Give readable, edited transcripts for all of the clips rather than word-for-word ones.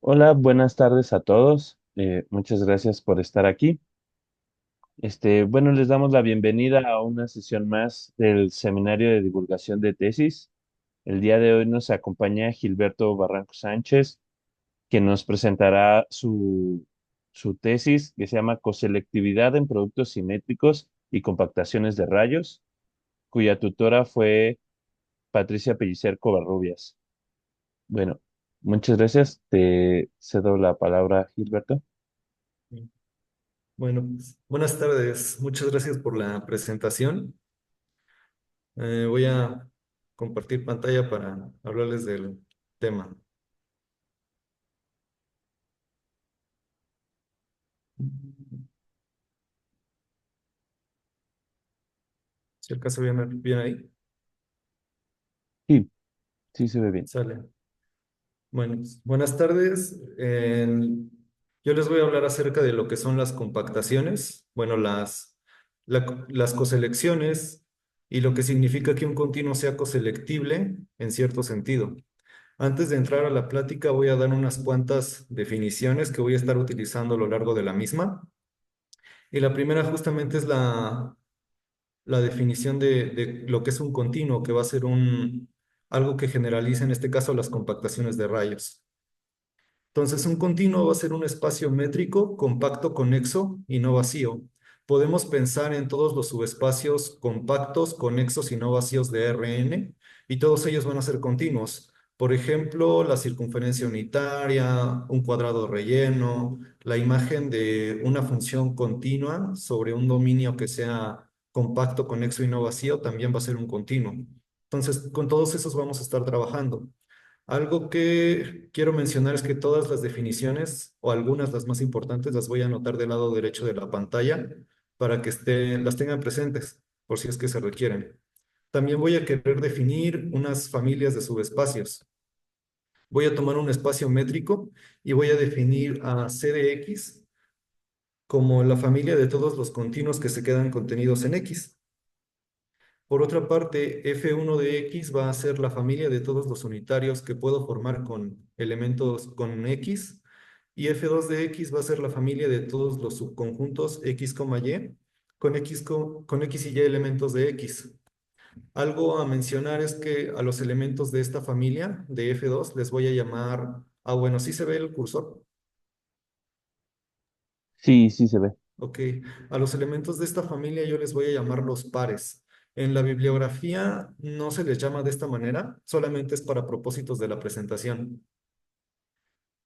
Hola, buenas tardes a todos. Muchas gracias por estar aquí. Bueno, les damos la bienvenida a una sesión más del Seminario de Divulgación de Tesis. El día de hoy nos acompaña Gilberto Barranco Sánchez, que nos presentará su tesis que se llama Coselectividad en productos simétricos y compactaciones de rayos, cuya tutora fue Patricia Pellicer Covarrubias. Bueno, muchas gracias. Te cedo la palabra, Gilberto. Bueno, pues, buenas tardes. Muchas gracias por la presentación. Voy a compartir pantalla para hablarles del tema. Si acaso bien ahí, Sí, sí se ve bien. sale. Bueno, pues, buenas tardes. Yo les voy a hablar acerca de lo que son las compactaciones, bueno, las coselecciones y lo que significa que un continuo sea coselectible en cierto sentido. Antes de entrar a la plática, voy a dar unas cuantas definiciones que voy a estar utilizando a lo largo de la misma. Y la primera justamente es la definición de lo que es un continuo, que va a ser algo que generaliza en este caso las compactaciones de rayos. Entonces, un continuo va a ser un espacio métrico, compacto, conexo y no vacío. Podemos pensar en todos los subespacios compactos, conexos y no vacíos de Rn, y todos ellos van a ser continuos. Por ejemplo, la circunferencia unitaria, un cuadrado relleno, la imagen de una función continua sobre un dominio que sea compacto, conexo y no vacío también va a ser un continuo. Entonces, con todos esos vamos a estar trabajando. Algo que quiero mencionar es que todas las definiciones, o algunas las más importantes, las voy a anotar del lado derecho de la pantalla para que las tengan presentes, por si es que se requieren. También voy a querer definir unas familias de subespacios. Voy a tomar un espacio métrico y voy a definir a C de X como la familia de todos los continuos que se quedan contenidos en X. Por otra parte, F1 de X va a ser la familia de todos los unitarios que puedo formar con elementos con X, y F2 de X va a ser la familia de todos los subconjuntos X, Y con X y Y elementos de X. Algo a mencionar es que a los elementos de esta familia de F2 les voy a llamar, bueno, sí se ve el cursor. Sí, sí se ve. Ok, a los elementos de esta familia yo les voy a llamar los pares. En la bibliografía no se les llama de esta manera, solamente es para propósitos de la presentación.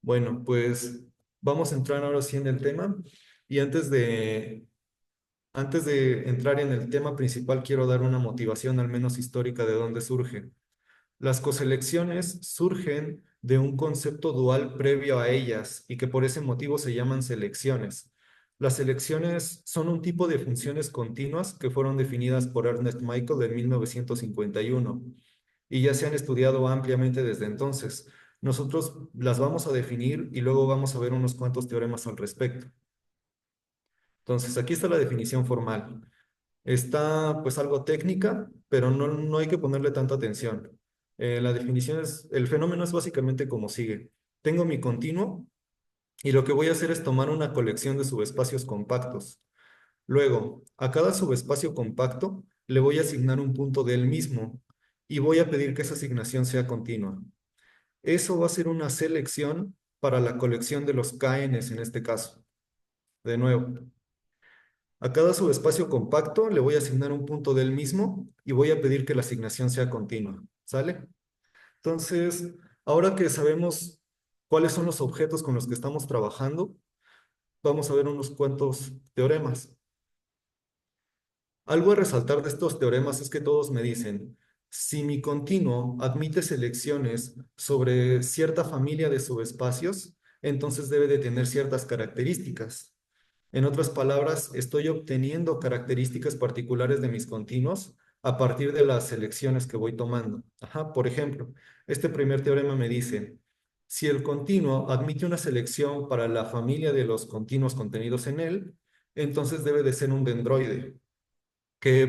Bueno, pues vamos a entrar ahora sí en el tema. Y antes de entrar en el tema principal, quiero dar una motivación al menos histórica de dónde surge. Las coselecciones surgen de un concepto dual previo a ellas y que por ese motivo se llaman selecciones. Las selecciones son un tipo de funciones continuas que fueron definidas por Ernest Michael en 1951 y ya se han estudiado ampliamente desde entonces. Nosotros las vamos a definir y luego vamos a ver unos cuantos teoremas al respecto. Entonces, aquí está la definición formal. Está pues algo técnica, pero no hay que ponerle tanta atención. La definición el fenómeno es básicamente como sigue. Tengo mi continuo y lo que voy a hacer es tomar una colección de subespacios compactos. Luego, a cada subespacio compacto le voy a asignar un punto del mismo y voy a pedir que esa asignación sea continua. Eso va a ser una selección para la colección de los KNs en este caso. De nuevo, a cada subespacio compacto le voy a asignar un punto del mismo y voy a pedir que la asignación sea continua. ¿Sale? Entonces, ahora que sabemos cuáles son los objetos con los que estamos trabajando, vamos a ver unos cuantos teoremas. Algo a resaltar de estos teoremas es que todos me dicen, si mi continuo admite selecciones sobre cierta familia de subespacios, entonces debe de tener ciertas características. En otras palabras, estoy obteniendo características particulares de mis continuos a partir de las selecciones que voy tomando. Ajá, por ejemplo, este primer teorema me dice, si el continuo admite una selección para la familia de los continuos contenidos en él, entonces debe de ser un dendroide, que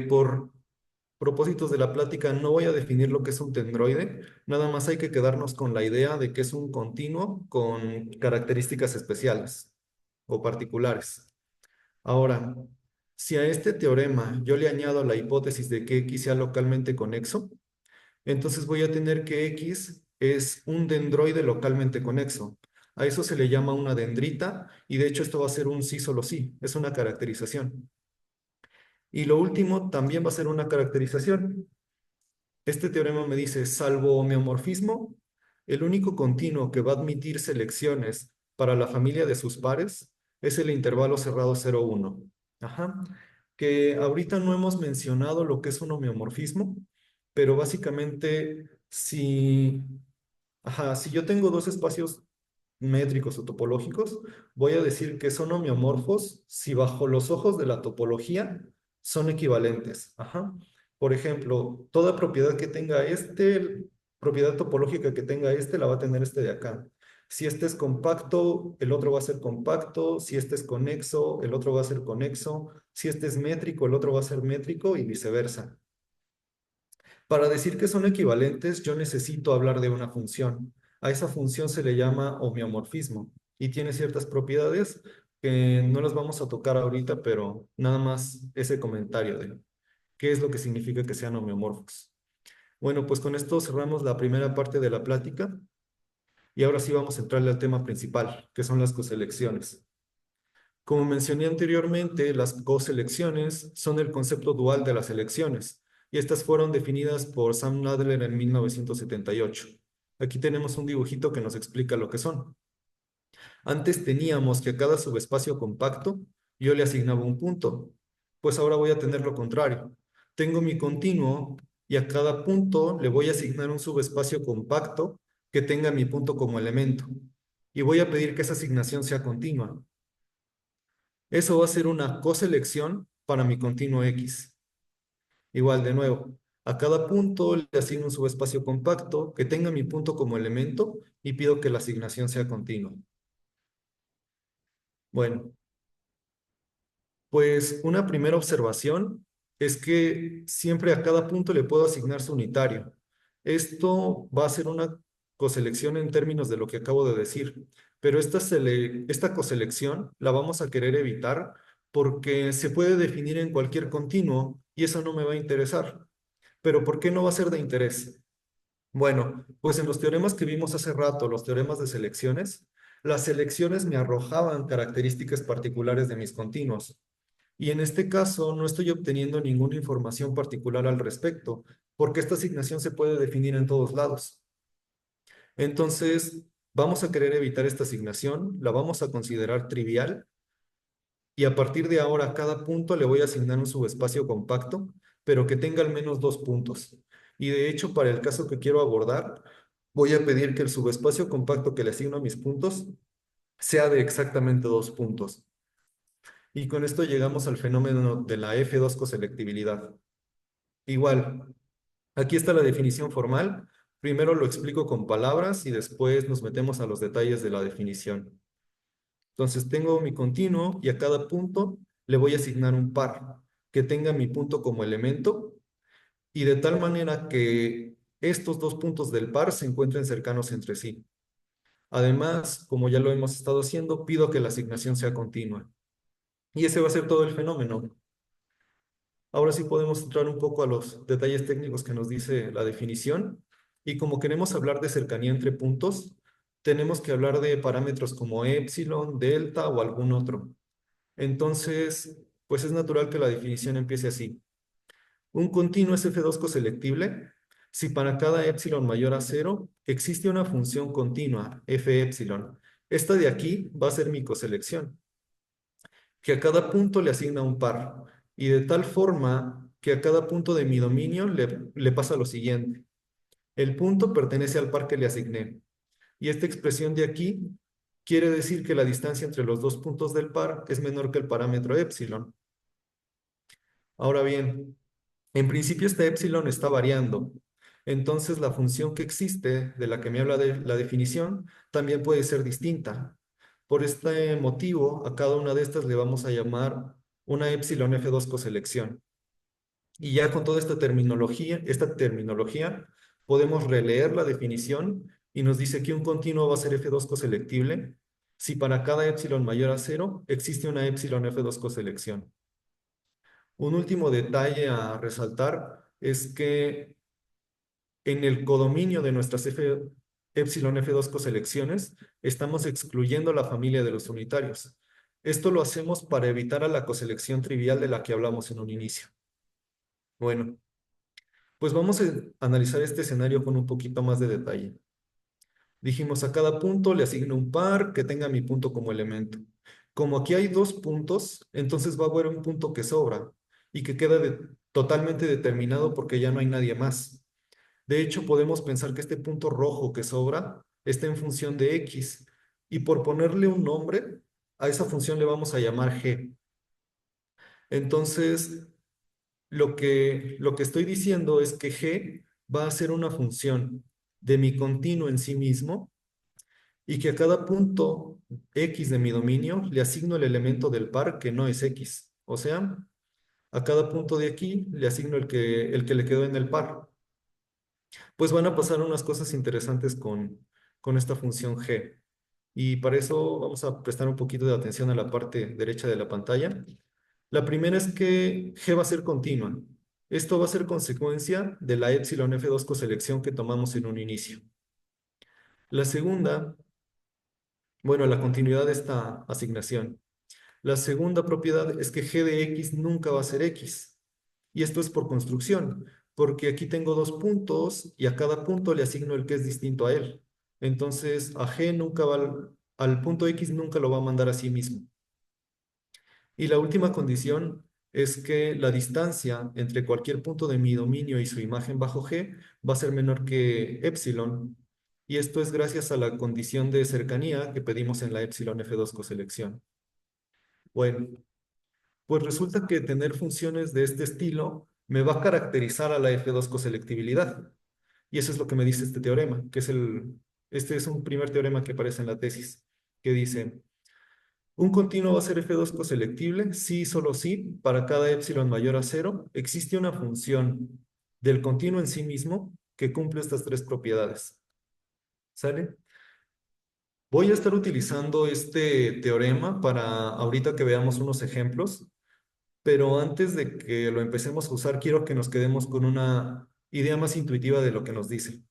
propósitos de la plática no voy a definir lo que es un tendroide, nada más hay que quedarnos con la idea de que es un continuo con características especiales o particulares. Ahora, si a este teorema yo le añado la hipótesis de que X sea localmente conexo, entonces voy a tener que X es un dendroide localmente conexo. A eso se le llama una dendrita y de hecho esto va a ser un sí solo sí, es una caracterización. Y lo último también va a ser una caracterización. Este teorema me dice, salvo homeomorfismo, el único continuo que va a admitir selecciones para la familia de sus pares es el intervalo cerrado 0,1. Ajá. Que ahorita no hemos mencionado lo que es un homeomorfismo, pero básicamente si yo tengo dos espacios métricos o topológicos, voy a decir que son homeomorfos si bajo los ojos de la topología son equivalentes. Ajá. Por ejemplo, toda propiedad que tenga propiedad topológica que tenga la va a tener este de acá. Si este es compacto, el otro va a ser compacto. Si este es conexo, el otro va a ser conexo. Si este es métrico, el otro va a ser métrico y viceversa. Para decir que son equivalentes, yo necesito hablar de una función. A esa función se le llama homeomorfismo y tiene ciertas propiedades que no las vamos a tocar ahorita, pero nada más ese comentario de qué es lo que significa que sean homeomorfos. Bueno, pues con esto cerramos la primera parte de la plática y ahora sí vamos a entrarle al tema principal, que son las coselecciones. Como mencioné anteriormente, las coselecciones son el concepto dual de las elecciones, y estas fueron definidas por Sam Nadler en 1978. Aquí tenemos un dibujito que nos explica lo que son. Antes teníamos que a cada subespacio compacto yo le asignaba un punto, pues ahora voy a tener lo contrario. Tengo mi continuo y a cada punto le voy a asignar un subespacio compacto que tenga mi punto como elemento, y voy a pedir que esa asignación sea continua. Eso va a ser una coselección para mi continuo X. Igual, de nuevo, a cada punto le asigno un subespacio compacto que tenga mi punto como elemento y pido que la asignación sea continua. Bueno, pues una primera observación es que siempre a cada punto le puedo asignar su unitario. Esto va a ser una coselección en términos de lo que acabo de decir, pero esta coselección la vamos a querer evitar porque se puede definir en cualquier continuo y eso no me va a interesar. Pero ¿por qué no va a ser de interés? Bueno, pues en los teoremas que vimos hace rato, los teoremas de selecciones, las selecciones me arrojaban características particulares de mis continuos. Y en este caso no estoy obteniendo ninguna información particular al respecto, porque esta asignación se puede definir en todos lados. Entonces, vamos a querer evitar esta asignación, la vamos a considerar trivial, y a partir de ahora a cada punto le voy a asignar un subespacio compacto, pero que tenga al menos dos puntos. Y de hecho, para el caso que quiero abordar, voy a pedir que el subespacio compacto que le asigno a mis puntos sea de exactamente dos puntos. Y con esto llegamos al fenómeno de la F2 coselectividad. Igual, aquí está la definición formal. Primero lo explico con palabras y después nos metemos a los detalles de la definición. Entonces tengo mi continuo y a cada punto le voy a asignar un par que tenga mi punto como elemento y de tal manera que estos dos puntos del par se encuentren cercanos entre sí. Además, como ya lo hemos estado haciendo, pido que la asignación sea continua. Y ese va a ser todo el fenómeno. Ahora sí podemos entrar un poco a los detalles técnicos que nos dice la definición. Y como queremos hablar de cercanía entre puntos, tenemos que hablar de parámetros como epsilon, delta o algún otro. Entonces, pues es natural que la definición empiece así. Un continuo es F2 coselectible si para cada epsilon mayor a cero existe una función continua, F epsilon. Esta de aquí va a ser mi coselección, que a cada punto le asigna un par, y de tal forma que a cada punto de mi dominio le pasa lo siguiente. El punto pertenece al par que le asigné, y esta expresión de aquí quiere decir que la distancia entre los dos puntos del par es menor que el parámetro epsilon. Ahora bien, en principio este epsilon está variando, entonces la función que existe, de la que me habla de la definición, también puede ser distinta. Por este motivo, a cada una de estas le vamos a llamar una epsilon F2 coselección. Y ya con toda esta terminología, podemos releer la definición y nos dice que un continuo va a ser F2 coselectible si para cada epsilon mayor a cero existe una epsilon F2 coselección. Un último detalle a resaltar es que en el codominio de nuestras epsilon F2 coselecciones estamos excluyendo la familia de los unitarios. Esto lo hacemos para evitar a la coselección trivial de la que hablamos en un inicio. Bueno, pues vamos a analizar este escenario con un poquito más de detalle. Dijimos, a cada punto le asigno un par que tenga mi punto como elemento. Como aquí hay dos puntos, entonces va a haber un punto que sobra y que queda totalmente determinado porque ya no hay nadie más. De hecho, podemos pensar que este punto rojo que sobra está en función de x y por ponerle un nombre, a esa función le vamos a llamar g. Entonces, lo que estoy diciendo es que g va a ser una función de mi continuo en sí mismo y que a cada punto x de mi dominio le asigno el elemento del par que no es x. O sea, a cada punto de aquí le asigno el que le quedó en el par. Pues van a pasar unas cosas interesantes con esta función g. Y para eso vamos a prestar un poquito de atención a la parte derecha de la pantalla. La primera es que g va a ser continua. Esto va a ser consecuencia de la epsilon f2 coselección que tomamos en un inicio. La segunda, bueno, la continuidad de esta asignación. La segunda propiedad es que g de x nunca va a ser x. Y esto es por construcción, porque aquí tengo dos puntos y a cada punto le asigno el que es distinto a él. Entonces, a g nunca va al punto x nunca lo va a mandar a sí mismo. Y la última condición es que la distancia entre cualquier punto de mi dominio y su imagen bajo g va a ser menor que epsilon. Y esto es gracias a la condición de cercanía que pedimos en la epsilon f2 coselección. Bueno, pues resulta que tener funciones de este estilo me va a caracterizar a la F2 coselectividad. Y eso es lo que me dice este teorema, este es un primer teorema que aparece en la tesis, que dice, un continuo va a ser F2 coselectible si, solo si, para cada epsilon mayor a cero, existe una función del continuo en sí mismo que cumple estas tres propiedades. ¿Sale? Voy a estar utilizando este teorema para ahorita que veamos unos ejemplos. Pero antes de que lo empecemos a usar, quiero que nos quedemos con una idea más intuitiva de lo que nos dice.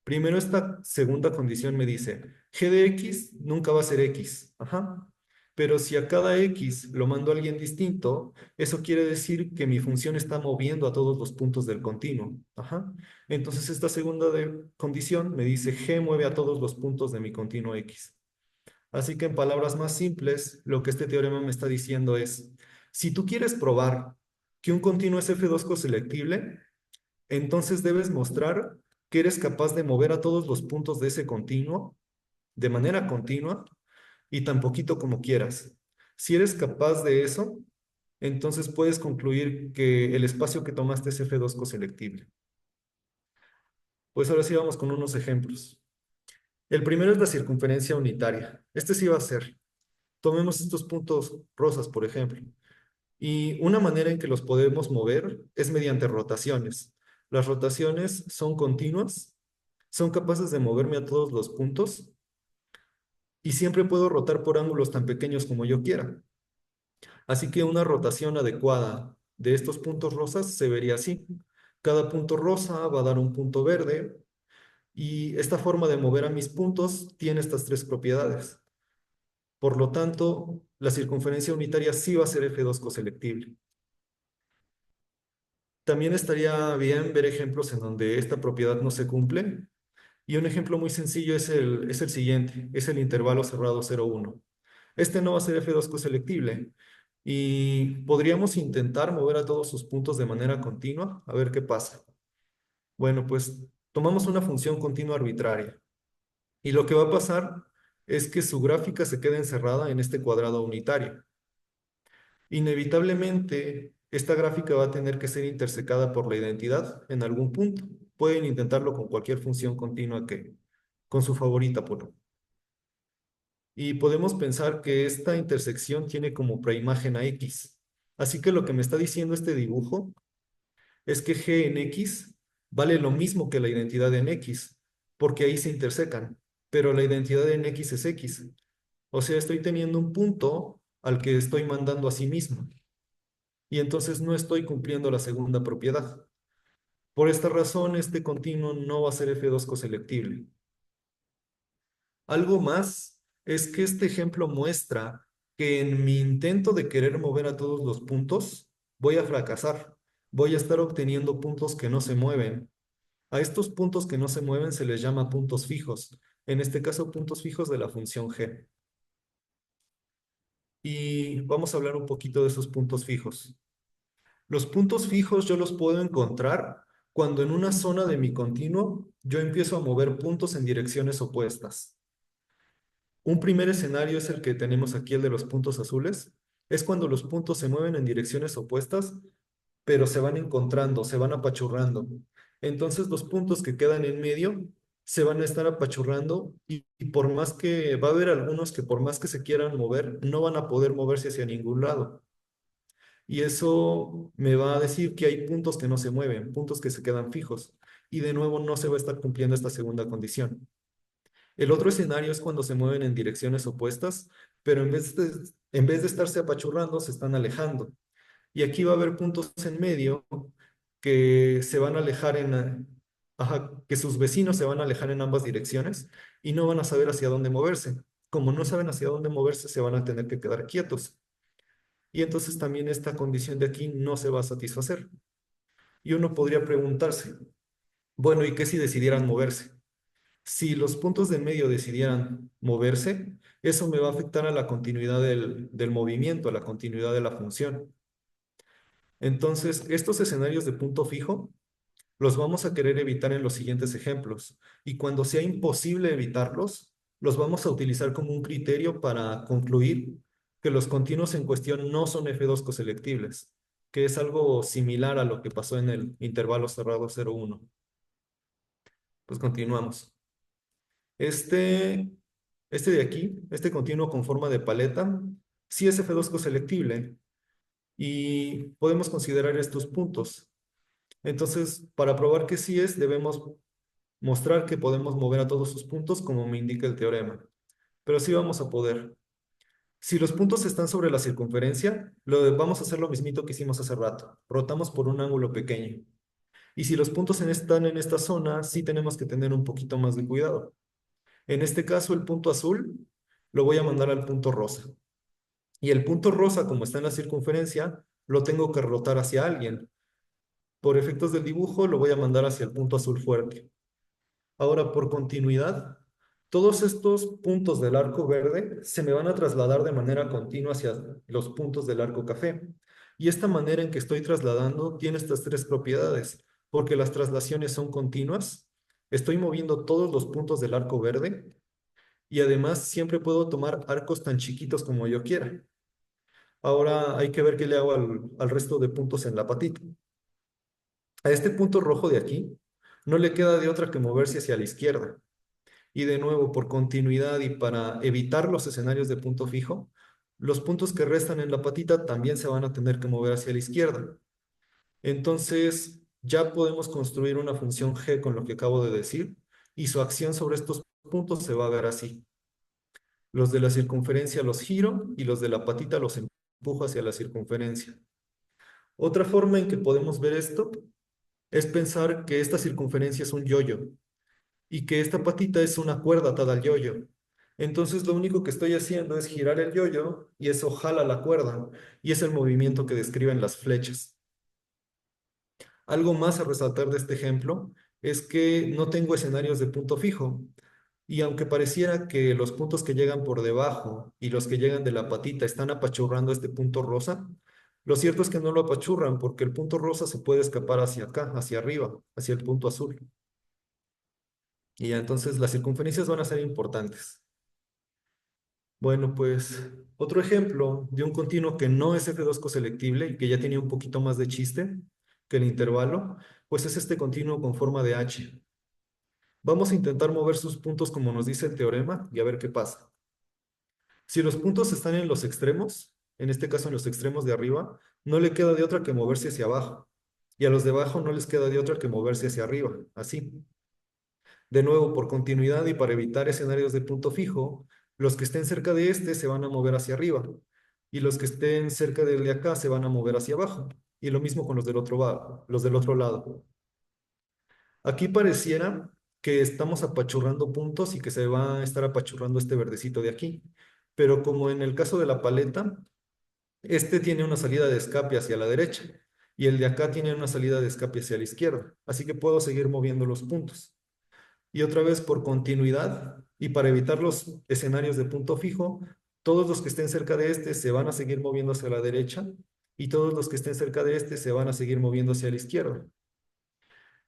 Primero, esta segunda condición me dice, g de x nunca va a ser x. Ajá. Pero si a cada x lo mando a alguien distinto, eso quiere decir que mi función está moviendo a todos los puntos del continuo. Ajá. Entonces, esta segunda condición me dice, g mueve a todos los puntos de mi continuo x. Así que en palabras más simples, lo que este teorema me está diciendo es, si tú quieres probar que un continuo es F2 coselectible, entonces debes mostrar que eres capaz de mover a todos los puntos de ese continuo de manera continua y tan poquito como quieras. Si eres capaz de eso, entonces puedes concluir que el espacio que tomaste es F2 coselectible. Pues ahora sí vamos con unos ejemplos. El primero es la circunferencia unitaria. Este sí va a ser. Tomemos estos puntos rosas, por ejemplo. Y una manera en que los podemos mover es mediante rotaciones. Las rotaciones son continuas, son capaces de moverme a todos los puntos y siempre puedo rotar por ángulos tan pequeños como yo quiera. Así que una rotación adecuada de estos puntos rosas se vería así. Cada punto rosa va a dar un punto verde y esta forma de mover a mis puntos tiene estas tres propiedades. Por lo tanto, la circunferencia unitaria sí va a ser F2 coselectible. También estaría bien ver ejemplos en donde esta propiedad no se cumple. Y un ejemplo muy sencillo es el siguiente, es el intervalo cerrado 0,1. Este no va a ser F2 coselectible. Y podríamos intentar mover a todos sus puntos de manera continua, a ver qué pasa. Bueno, pues tomamos una función continua arbitraria. Y lo que va a pasar es que su gráfica se queda encerrada en este cuadrado unitario. Inevitablemente, esta gráfica va a tener que ser intersecada por la identidad en algún punto. Pueden intentarlo con cualquier función continua con su favorita por. Y podemos pensar que esta intersección tiene como preimagen a x. Así que lo que me está diciendo este dibujo es que G en X vale lo mismo que la identidad en X, porque ahí se intersecan, pero la identidad en X es X. O sea, estoy teniendo un punto al que estoy mandando a sí mismo, y entonces no estoy cumpliendo la segunda propiedad. Por esta razón, este continuo no va a ser F2 coselectible. Algo más es que este ejemplo muestra que en mi intento de querer mover a todos los puntos, voy a fracasar. Voy a estar obteniendo puntos que no se mueven. A estos puntos que no se mueven se les llama puntos fijos. En este caso, puntos fijos de la función g. Y vamos a hablar un poquito de esos puntos fijos. Los puntos fijos yo los puedo encontrar cuando en una zona de mi continuo yo empiezo a mover puntos en direcciones opuestas. Un primer escenario es el que tenemos aquí, el de los puntos azules. Es cuando los puntos se mueven en direcciones opuestas, pero se van encontrando, se van apachurrando. Entonces los puntos que quedan en medio se van a estar apachurrando y por más que va a haber algunos que por más que se quieran mover, no van a poder moverse hacia ningún lado. Y eso me va a decir que hay puntos que no se mueven, puntos que se quedan fijos. Y de nuevo no se va a estar cumpliendo esta segunda condición. El otro escenario es cuando se mueven en direcciones opuestas, pero en vez de estarse apachurrando, se están alejando. Y aquí va a haber puntos en medio que se van a alejar ajá, que sus vecinos se van a alejar en ambas direcciones y no van a saber hacia dónde moverse. Como no saben hacia dónde moverse, se van a tener que quedar quietos. Y entonces también esta condición de aquí no se va a satisfacer. Y uno podría preguntarse, bueno, ¿y qué si decidieran moverse? Si los puntos de en medio decidieran moverse, eso me va a afectar a la continuidad del movimiento, a la continuidad de la función. Entonces, estos escenarios de punto fijo los vamos a querer evitar en los siguientes ejemplos. Y cuando sea imposible evitarlos, los vamos a utilizar como un criterio para concluir que los continuos en cuestión no son F2 coselectibles, que es algo similar a lo que pasó en el intervalo cerrado 0,1. Pues continuamos. Este, este de aquí, este continuo con forma de paleta, sí es F2 coselectible y podemos considerar estos puntos. Entonces, para probar que sí es, debemos mostrar que podemos mover a todos sus puntos como me indica el teorema. Pero sí vamos a poder. Si los puntos están sobre la circunferencia, vamos a hacer lo mismito que hicimos hace rato. Rotamos por un ángulo pequeño. Y si los puntos están en esta zona, sí tenemos que tener un poquito más de cuidado. En este caso, el punto azul lo voy a mandar al punto rosa. Y el punto rosa, como está en la circunferencia, lo tengo que rotar hacia alguien. Por efectos del dibujo, lo voy a mandar hacia el punto azul fuerte. Ahora, por continuidad, todos estos puntos del arco verde se me van a trasladar de manera continua hacia los puntos del arco café. Y esta manera en que estoy trasladando tiene estas tres propiedades, porque las traslaciones son continuas, estoy moviendo todos los puntos del arco verde y además siempre puedo tomar arcos tan chiquitos como yo quiera. Ahora hay que ver qué le hago al resto de puntos en la patita. A este punto rojo de aquí no le queda de otra que moverse hacia la izquierda. Y de nuevo, por continuidad y para evitar los escenarios de punto fijo, los puntos que restan en la patita también se van a tener que mover hacia la izquierda. Entonces, ya podemos construir una función g con lo que acabo de decir y su acción sobre estos puntos se va a ver así. Los de la circunferencia los giro y los de la patita los empujo hacia la circunferencia. Otra forma en que podemos ver esto es pensar que esta circunferencia es un yoyo y que esta patita es una cuerda atada al yoyo. Entonces lo único que estoy haciendo es girar el yoyo y eso jala la cuerda y es el movimiento que describen las flechas. Algo más a resaltar de este ejemplo es que no tengo escenarios de punto fijo y aunque pareciera que los puntos que llegan por debajo y los que llegan de la patita están apachurrando este punto rosa, lo cierto es que no lo apachurran porque el punto rosa se puede escapar hacia acá, hacia arriba, hacia el punto azul. Y ya entonces las circunferencias van a ser importantes. Bueno, pues otro ejemplo de un continuo que no es F2 coselectible y que ya tiene un poquito más de chiste que el intervalo, pues es este continuo con forma de H. Vamos a intentar mover sus puntos como nos dice el teorema y a ver qué pasa. Si los puntos están en los extremos, en este caso en los extremos de arriba, no le queda de otra que moverse hacia abajo. y a los de abajo no les queda de otra que moverse hacia arriba, así. De nuevo, por continuidad y para evitar escenarios de punto fijo, los que estén cerca de este se van a mover hacia arriba y los que estén cerca del de acá se van a mover hacia abajo. Y lo mismo con los del otro lado. Aquí pareciera que estamos apachurrando puntos y que se va a estar apachurrando este verdecito de aquí. Pero como en el caso de la paleta, este tiene una salida de escape hacia la derecha y el de acá tiene una salida de escape hacia la izquierda. Así que puedo seguir moviendo los puntos. Y otra vez por continuidad y para evitar los escenarios de punto fijo, todos los que estén cerca de este se van a seguir moviendo hacia la derecha y todos los que estén cerca de este se van a seguir moviendo hacia la izquierda.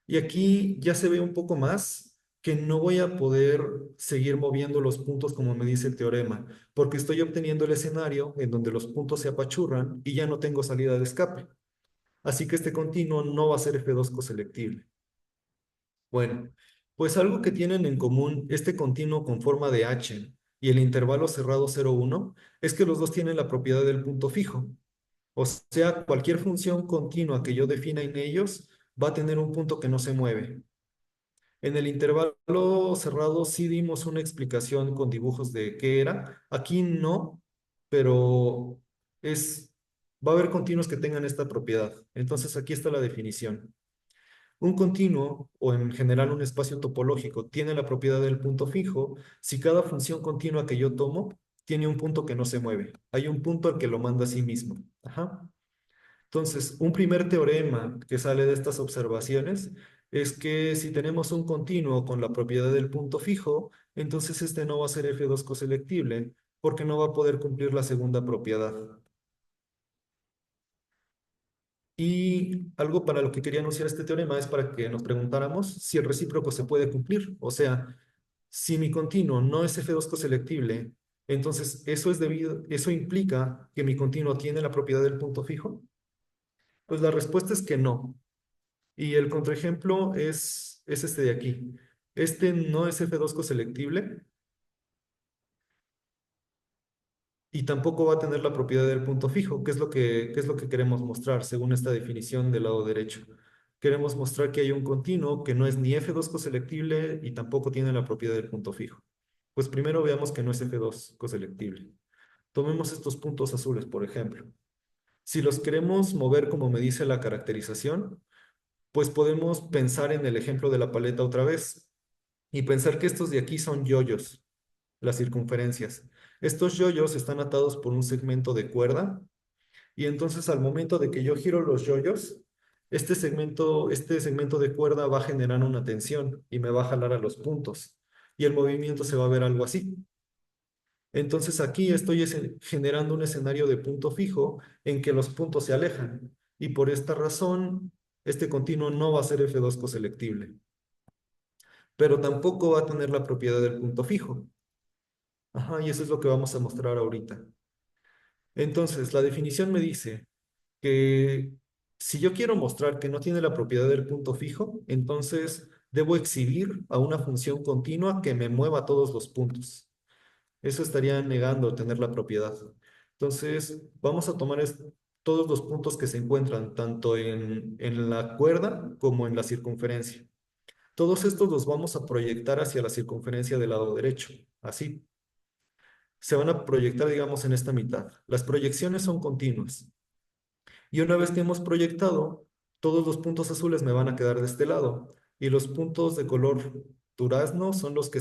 Y aquí ya se ve un poco más que no voy a poder seguir moviendo los puntos como me dice el teorema, porque estoy obteniendo el escenario en donde los puntos se apachurran y ya no tengo salida de escape. Así que este continuo no va a ser F2 coselectible. Bueno, pues algo que tienen en común este continuo con forma de H y el intervalo cerrado 0,1 es que los dos tienen la propiedad del punto fijo. O sea, cualquier función continua que yo defina en ellos va a tener un punto que no se mueve. En el intervalo cerrado sí dimos una explicación con dibujos de qué era. Aquí no, pero es, va a haber continuos que tengan esta propiedad. Entonces aquí está la definición. Un continuo, o en general un espacio topológico, tiene la propiedad del punto fijo si cada función continua que yo tomo tiene un punto que no se mueve. Hay un punto al que lo manda a sí mismo. Ajá. Entonces, un primer teorema que sale de estas observaciones es que si tenemos un continuo con la propiedad del punto fijo, entonces este no va a ser F2 coselectible porque no va a poder cumplir la segunda propiedad. Y algo para lo que quería anunciar este teorema es para que nos preguntáramos si el recíproco se puede cumplir. O sea, si mi continuo no es F2 coselectible, entonces eso implica que mi continuo tiene la propiedad del punto fijo. Pues la respuesta es que no. Y el contraejemplo es este de aquí. Este no es F2 coselectible y tampoco va a tener la propiedad del punto fijo, qué es lo que queremos mostrar según esta definición del lado derecho. Queremos mostrar que hay un continuo que no es ni F2 coselectible y tampoco tiene la propiedad del punto fijo. Pues primero veamos que no es F2 coselectible. Tomemos estos puntos azules, por ejemplo. Si los queremos mover como me dice la caracterización, pues podemos pensar en el ejemplo de la paleta otra vez y pensar que estos de aquí son yoyos, las circunferencias. Estos yoyos están atados por un segmento de cuerda y entonces al momento de que yo giro los yoyos, este segmento de cuerda va a generar una tensión y me va a jalar a los puntos y el movimiento se va a ver algo así. Entonces aquí estoy generando un escenario de punto fijo en que los puntos se alejan y por esta razón este continuo no va a ser F2 coselectible, pero tampoco va a tener la propiedad del punto fijo. Ajá, y eso es lo que vamos a mostrar ahorita. Entonces, la definición me dice que si yo quiero mostrar que no tiene la propiedad del punto fijo, entonces debo exhibir a una función continua que me mueva todos los puntos. Eso estaría negando tener la propiedad. Entonces, vamos a tomar todos los puntos que se encuentran tanto en la cuerda como en la circunferencia. Todos estos los vamos a proyectar hacia la circunferencia del lado derecho, así. Se van a proyectar, digamos, en esta mitad. Las proyecciones son continuas. Y una vez que hemos proyectado, todos los puntos azules me van a quedar de este lado. Y los puntos de color durazno son los que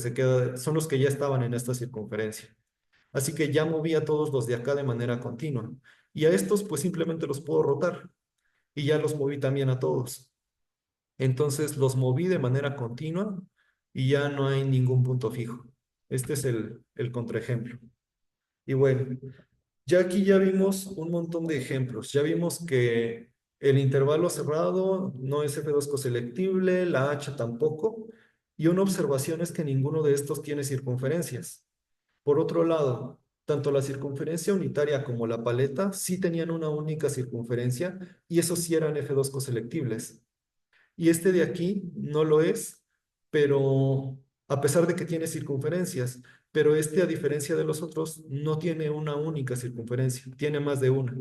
son los que ya estaban en esta circunferencia. Así que ya moví a todos los de acá de manera continua. Y a estos, pues simplemente los puedo rotar. Y ya los moví también a todos. Entonces los moví de manera continua y ya no hay ningún punto fijo. Este es el contraejemplo. Y bueno, ya aquí ya vimos un montón de ejemplos. Ya vimos que el intervalo cerrado no es F2 coselectible, la H tampoco. Y una observación es que ninguno de estos tiene circunferencias. Por otro lado, tanto la circunferencia unitaria como la paleta sí tenían una única circunferencia y esos sí eran F2 coselectibles. Y este de aquí no lo es, pero a pesar de que tiene circunferencias, pero este, a diferencia de los otros, no tiene una única circunferencia, tiene más de una.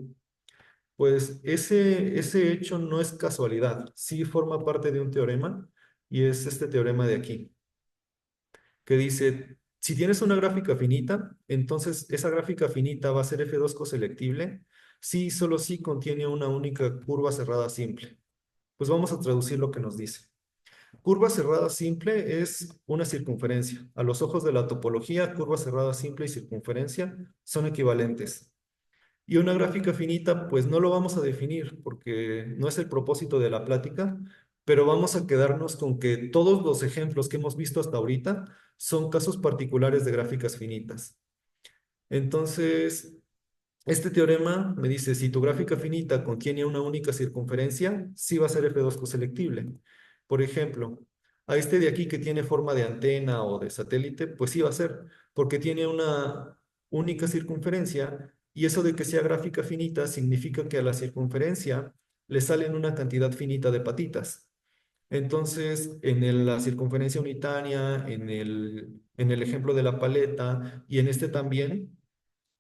Pues ese hecho no es casualidad, sí forma parte de un teorema y es este teorema de aquí, que dice, si tienes una gráfica finita, entonces esa gráfica finita va a ser F2 coselectible si solo si contiene una única curva cerrada simple. Pues vamos a traducir lo que nos dice. Curva cerrada simple es una circunferencia. A los ojos de la topología, curva cerrada simple y circunferencia son equivalentes. Y una gráfica finita, pues no lo vamos a definir porque no es el propósito de la plática, pero vamos a quedarnos con que todos los ejemplos que hemos visto hasta ahorita son casos particulares de gráficas finitas. Entonces, este teorema me dice, si tu gráfica finita contiene una única circunferencia, sí va a ser F2 coselectible. Por ejemplo, a este de aquí que tiene forma de antena o de satélite, pues sí va a ser, porque tiene una única circunferencia y eso de que sea gráfica finita significa que a la circunferencia le salen una cantidad finita de patitas. Entonces, la circunferencia unitaria, en el ejemplo de la paleta y en este también,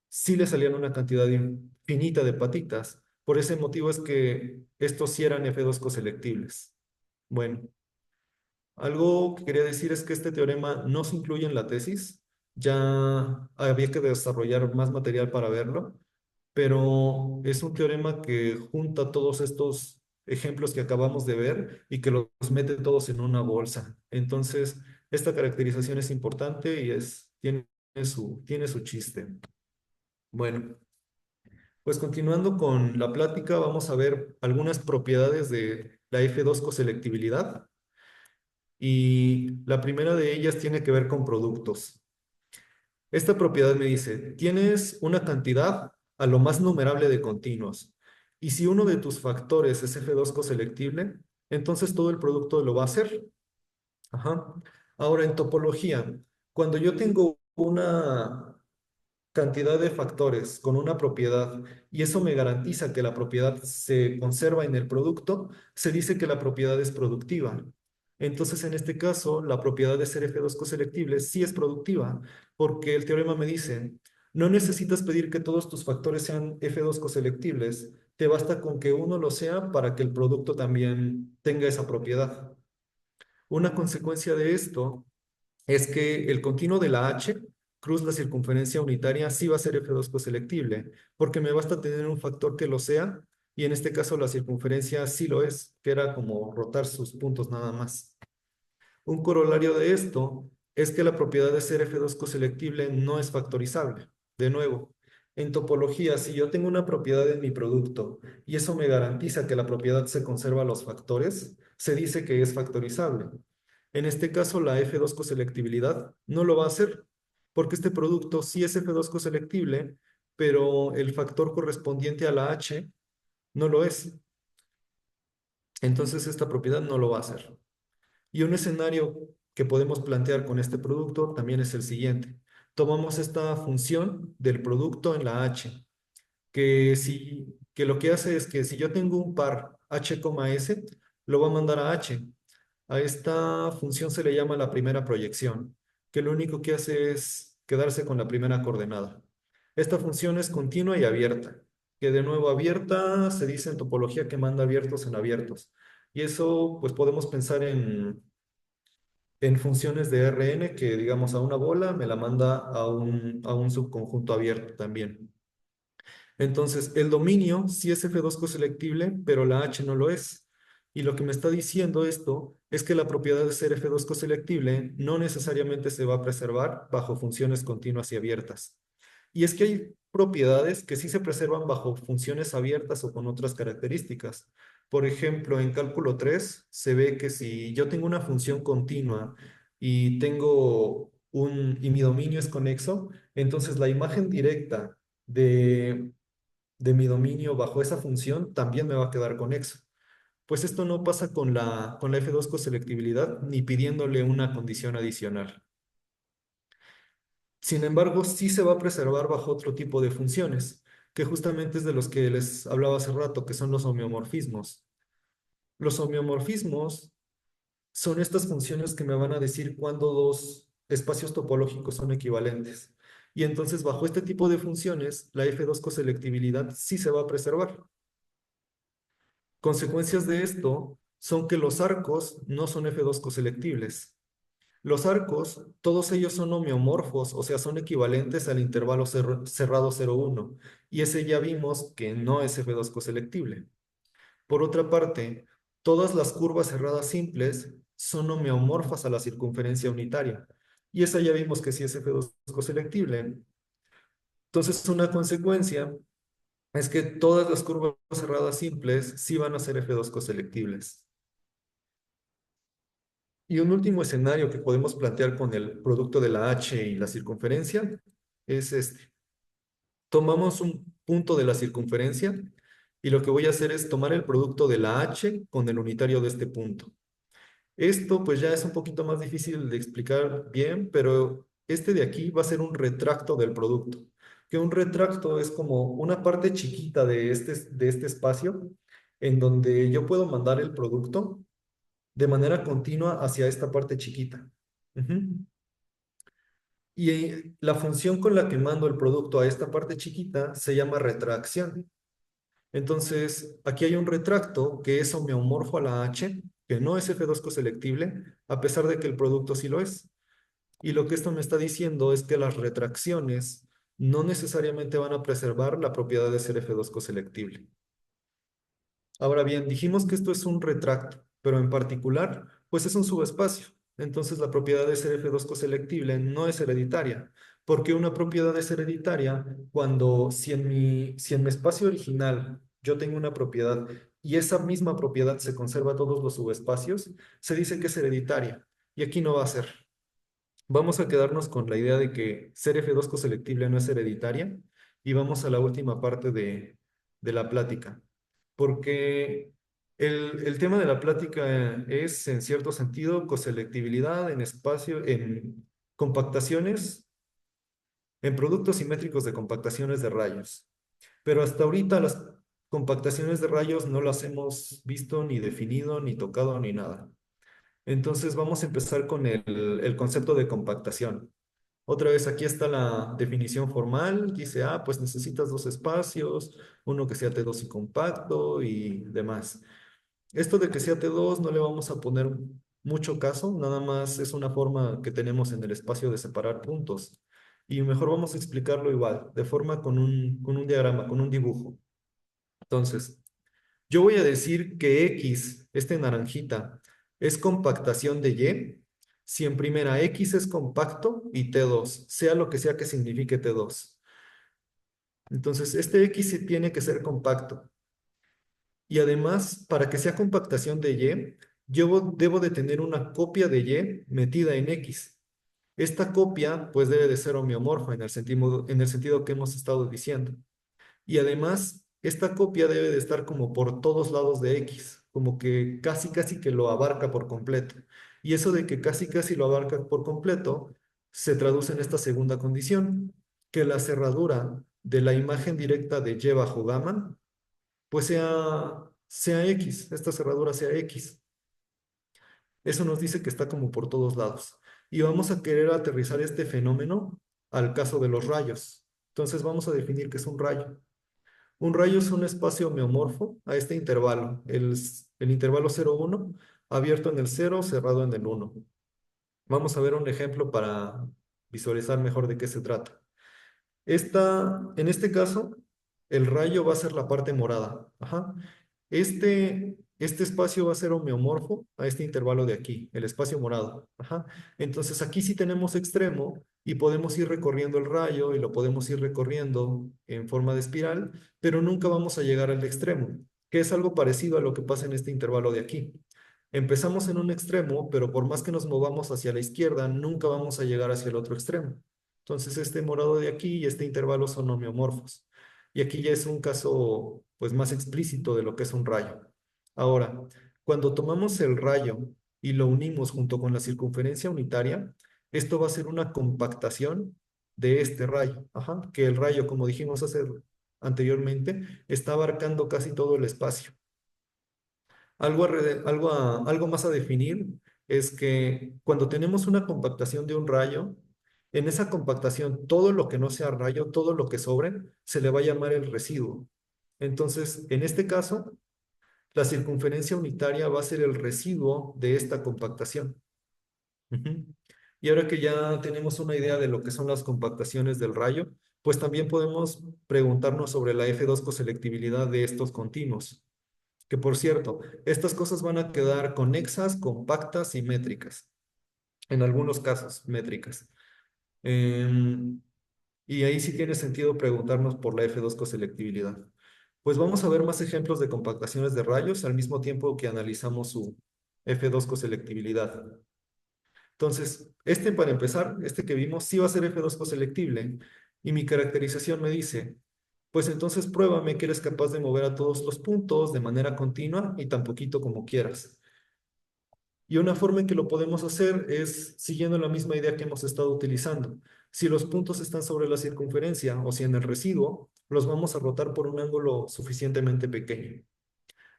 sí le salían una cantidad infinita de patitas. Por ese motivo es que estos sí eran F2 coselectibles. Bueno, algo que quería decir es que este teorema no se incluye en la tesis. Ya había que desarrollar más material para verlo, pero es un teorema que junta todos estos ejemplos que acabamos de ver y que los mete todos en una bolsa. Entonces, esta caracterización es importante y tiene su chiste. Bueno. Pues continuando con la plática, vamos a ver algunas propiedades de la F2 coselectibilidad y la primera de ellas tiene que ver con productos. Esta propiedad me dice, tienes una cantidad a lo más numerable de continuos y si uno de tus factores es F2 coselectible, entonces todo el producto lo va a hacer. Ajá. Ahora en topología, cuando yo tengo una cantidad de factores con una propiedad y eso me garantiza que la propiedad se conserva en el producto, se dice que la propiedad es productiva. Entonces, en este caso, la propiedad de ser F2 coselectible sí es productiva, porque el teorema me dice, no necesitas pedir que todos tus factores sean F2 coselectibles, te basta con que uno lo sea para que el producto también tenga esa propiedad. Una consecuencia de esto es que el continuo de la H, cruz la circunferencia unitaria, sí va a ser F2 coselectible, porque me basta tener un factor que lo sea, y en este caso la circunferencia sí lo es, que era como rotar sus puntos nada más. Un corolario de esto es que la propiedad de ser F2 coselectible no es factorizable. De nuevo, en topología, si yo tengo una propiedad en mi producto y eso me garantiza que la propiedad se conserva los factores, se dice que es factorizable. En este caso, la F2 coselectibilidad no lo va a hacer, porque este producto sí es F2 coselectible, pero el factor correspondiente a la H no lo es. Entonces, esta propiedad no lo va a hacer. Y un escenario que podemos plantear con este producto también es el siguiente. Tomamos esta función del producto en la H, que lo que hace es que si yo tengo un par H, S, lo va a mandar a H. A esta función se le llama la primera proyección, que lo único que hace es quedarse con la primera coordenada. Esta función es continua y abierta, que de nuevo abierta se dice en topología que manda abiertos en abiertos. Y eso pues podemos pensar en funciones de Rn que digamos a una bola me la manda a un subconjunto abierto también. Entonces, el dominio sí es F2 coselectible, pero la H no lo es. Y lo que me está diciendo esto es que la propiedad de ser F2 coselectible no necesariamente se va a preservar bajo funciones continuas y abiertas. Y es que hay propiedades que sí se preservan bajo funciones abiertas o con otras características. Por ejemplo, en cálculo 3 se ve que si yo tengo una función continua y mi dominio es conexo, entonces la imagen directa de mi dominio bajo esa función también me va a quedar conexo. Pues esto no pasa con la F2 coselectibilidad ni pidiéndole una condición adicional. Sin embargo, sí se va a preservar bajo otro tipo de funciones, que justamente es de los que les hablaba hace rato, que son los homeomorfismos. Los homeomorfismos son estas funciones que me van a decir cuándo dos espacios topológicos son equivalentes. Y entonces, bajo este tipo de funciones, la F2 coselectibilidad sí se va a preservar. Consecuencias de esto son que los arcos no son F2 coselectibles. Los arcos, todos ellos son homeomorfos, o sea, son equivalentes al intervalo cerrado 0,1. Y ese ya vimos que no es F2 coselectible. Por otra parte, todas las curvas cerradas simples son homeomorfas a la circunferencia unitaria. Y esa ya vimos que sí es F2 coselectible. Entonces, una consecuencia es que todas las curvas cerradas simples sí van a ser F2 coselectibles. Y un último escenario que podemos plantear con el producto de la H y la circunferencia es este. Tomamos un punto de la circunferencia y lo que voy a hacer es tomar el producto de la H con el unitario de este punto. Esto pues ya es un poquito más difícil de explicar bien, pero este de aquí va a ser un retracto del producto. Que un retracto es como una parte chiquita de este espacio en donde yo puedo mandar el producto de manera continua hacia esta parte chiquita. Ujú. Y la función con la que mando el producto a esta parte chiquita se llama retracción. Entonces, aquí hay un retracto que es homeomorfo a la H, que no es F2 coselectible, a pesar de que el producto sí lo es. Y lo que esto me está diciendo es que las retracciones no necesariamente van a preservar la propiedad de ser F2 coselectible. Ahora bien, dijimos que esto es un retracto, pero en particular, pues es un subespacio. Entonces la propiedad de ser F2 coselectible no es hereditaria, porque una propiedad es hereditaria cuando si en mi espacio original yo tengo una propiedad y esa misma propiedad se conserva a todos los subespacios, se dice que es hereditaria. Y aquí no va a ser. Vamos a quedarnos con la idea de que ser F2 coselectible no es hereditaria y vamos a la última parte de la plática, porque el tema de la plática es en cierto sentido coselectibilidad en espacio, en compactaciones, en productos simétricos de compactaciones de rayos. Pero hasta ahorita las compactaciones de rayos no las hemos visto ni definido, ni tocado, ni nada. Entonces vamos a empezar con el concepto de compactación. Otra vez aquí está la definición formal. Dice, pues necesitas dos espacios, uno que sea T2 y compacto y demás. Esto de que sea T2 no le vamos a poner mucho caso, nada más es una forma que tenemos en el espacio de separar puntos. Y mejor vamos a explicarlo igual, de forma con un diagrama, con un dibujo. Entonces, yo voy a decir que X, este naranjita, es compactación de Y, si en primera X es compacto y T2, sea lo que sea que signifique T2. Entonces, este X sí tiene que ser compacto. Y además, para que sea compactación de Y, yo debo de tener una copia de Y metida en X. Esta copia, pues, debe de ser homeomorfa en el sentido que hemos estado diciendo. Y además, esta copia debe de estar como por todos lados de X, como que casi casi que lo abarca por completo. Y eso de que casi casi lo abarca por completo se traduce en esta segunda condición, que la cerradura de la imagen directa de Y bajo gamma, pues sea X, esta cerradura sea X. Eso nos dice que está como por todos lados. Y vamos a querer aterrizar este fenómeno al caso de los rayos. Entonces vamos a definir qué es un rayo. Un rayo es un espacio homeomorfo a este intervalo, el intervalo 0,1, abierto en el 0, cerrado en el 1. Vamos a ver un ejemplo para visualizar mejor de qué se trata. En este caso, el rayo va a ser la parte morada. Ajá. Este espacio va a ser homeomorfo a este intervalo de aquí, el espacio morado. Ajá. Entonces aquí sí tenemos extremo y podemos ir recorriendo el rayo y lo podemos ir recorriendo en forma de espiral, pero nunca vamos a llegar al extremo, que es algo parecido a lo que pasa en este intervalo de aquí. Empezamos en un extremo, pero por más que nos movamos hacia la izquierda, nunca vamos a llegar hacia el otro extremo. Entonces este morado de aquí y este intervalo son homeomorfos. Y aquí ya es un caso pues más explícito de lo que es un rayo. Ahora, cuando tomamos el rayo y lo unimos junto con la circunferencia unitaria, esto va a ser una compactación de este rayo. Ajá, que el rayo, como dijimos anteriormente, está abarcando casi todo el espacio. Algo más a definir es que cuando tenemos una compactación de un rayo, en esa compactación todo lo que no sea rayo, todo lo que sobre, se le va a llamar el residuo. Entonces, en este caso, la circunferencia unitaria va a ser el residuo de esta compactación. Ujú. Y ahora que ya tenemos una idea de lo que son las compactaciones del rayo, pues también podemos preguntarnos sobre la F2 coselectividad de estos continuos. Que por cierto, estas cosas van a quedar conexas, compactas y métricas. En algunos casos, métricas. Em, y ahí sí tiene sentido preguntarnos por la F2 coselectividad. Pues vamos a ver más ejemplos de compactaciones de rayos al mismo tiempo que analizamos su F2 coselectividad. Entonces, este para empezar, este que vimos, sí va a ser F2 coselectible. Y mi caracterización me dice, pues entonces pruébame que eres capaz de mover a todos los puntos de manera continua y tan poquito como quieras. Y una forma en que lo podemos hacer es siguiendo la misma idea que hemos estado utilizando. Si los puntos están sobre la circunferencia o si en el residuo, los vamos a rotar por un ángulo suficientemente pequeño.